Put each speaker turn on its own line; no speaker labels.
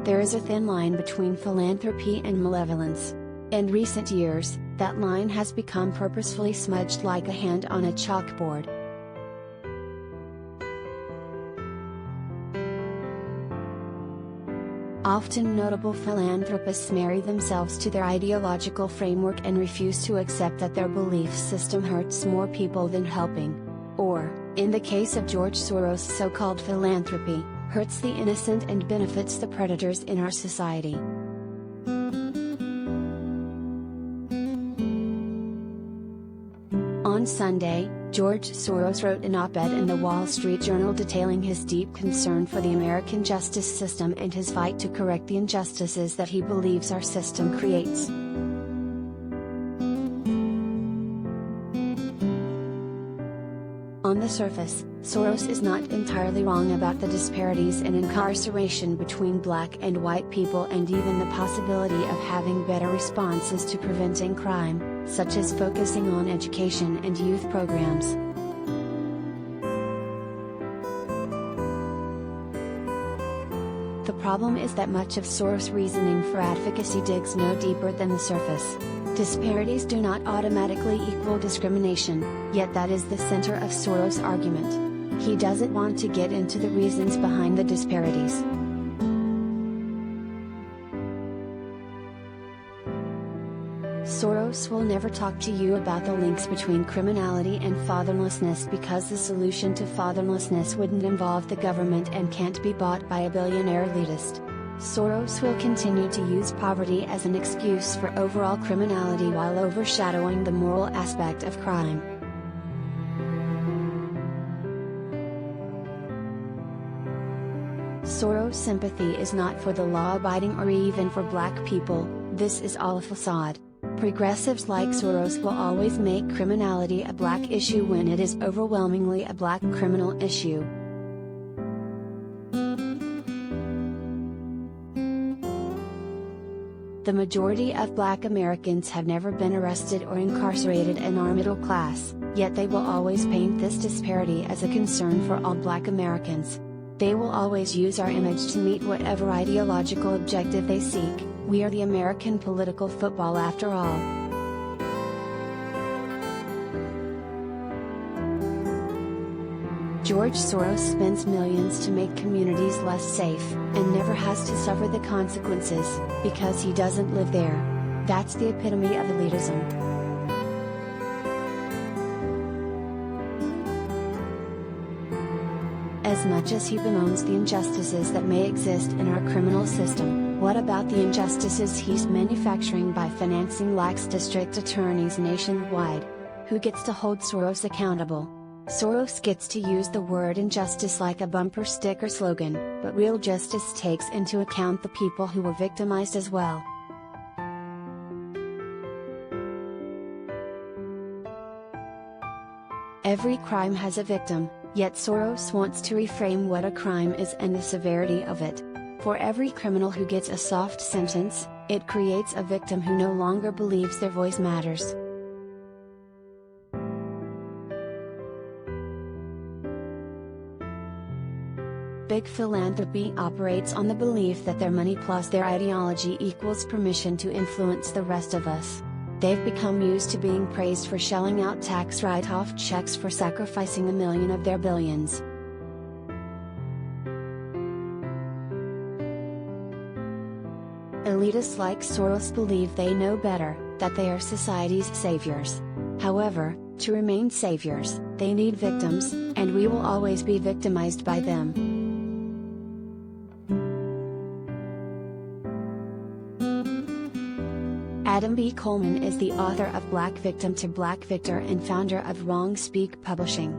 There is a thin line between philanthropy and malevolence. In recent years, that line has become purposefully smudged like a hand on a chalkboard. Often notable philanthropists marry themselves to their ideological framework and refuse to accept that their belief system hurts more people than helping. Or, in the case of George Soros' so-called philanthropy, hurts the innocent and benefits the predators in our society. On Sunday, George Soros wrote an op-ed in the Wall Street Journal detailing his deep concern for the American justice system and his fight to correct the injustices that he believes our system creates. On the surface, Soros is not entirely wrong about the disparities in incarceration between black and white people and even the possibility of having better responses to preventing crime, such as focusing on education and youth programs. The problem is that much of Soros' reasoning for advocacy digs no deeper than the surface. Disparities do not automatically equal discrimination, yet that is the center of Soros' argument. He doesn't want to get into the reasons behind the disparities. Soros will never talk to you about the links between criminality and fatherlessness because the solution to fatherlessness wouldn't involve the government and can't be bought by a billionaire elitist. Soros will continue to use poverty as an excuse for overall criminality while overshadowing the moral aspect of crime. Soros' sympathy is not for the law-abiding or even for black people. This is all a facade. Progressives like Soros will always make criminality a black issue when it is overwhelmingly a black criminal issue. The majority of black Americans have never been arrested or incarcerated and are middle class, yet they will always paint this disparity as a concern for all black Americans. They will always use our image to meet whatever ideological objective they seek. We are the American political football after all. George Soros spends millions to make communities less safe, and never has to suffer the consequences, because he doesn't live there. That's the epitome of elitism. As much as he bemoans the injustices that may exist in our criminal system, what about the injustices he's manufacturing by financing lax district attorneys nationwide? Who gets to hold Soros accountable? Soros gets to use the word injustice like a bumper sticker slogan, but real justice takes into account the people who were victimized as well. Every crime has a victim, yet Soros wants to reframe what a crime is and the severity of it. For every criminal who gets a soft sentence, it creates a victim who no longer believes their voice matters. Big philanthropy operates on the belief that their money plus their ideology equals permission to influence the rest of us. They've become used to being praised for shelling out tax write-off checks for sacrificing $1 million of their billions. Elitists like Soros believe they know better, that they are society's saviors. However, to remain saviors, they need victims, and we will always be victimized by them. Adam B. Coleman is the author of Black Victim to Black Victor and founder of Wrong Speak Publishing.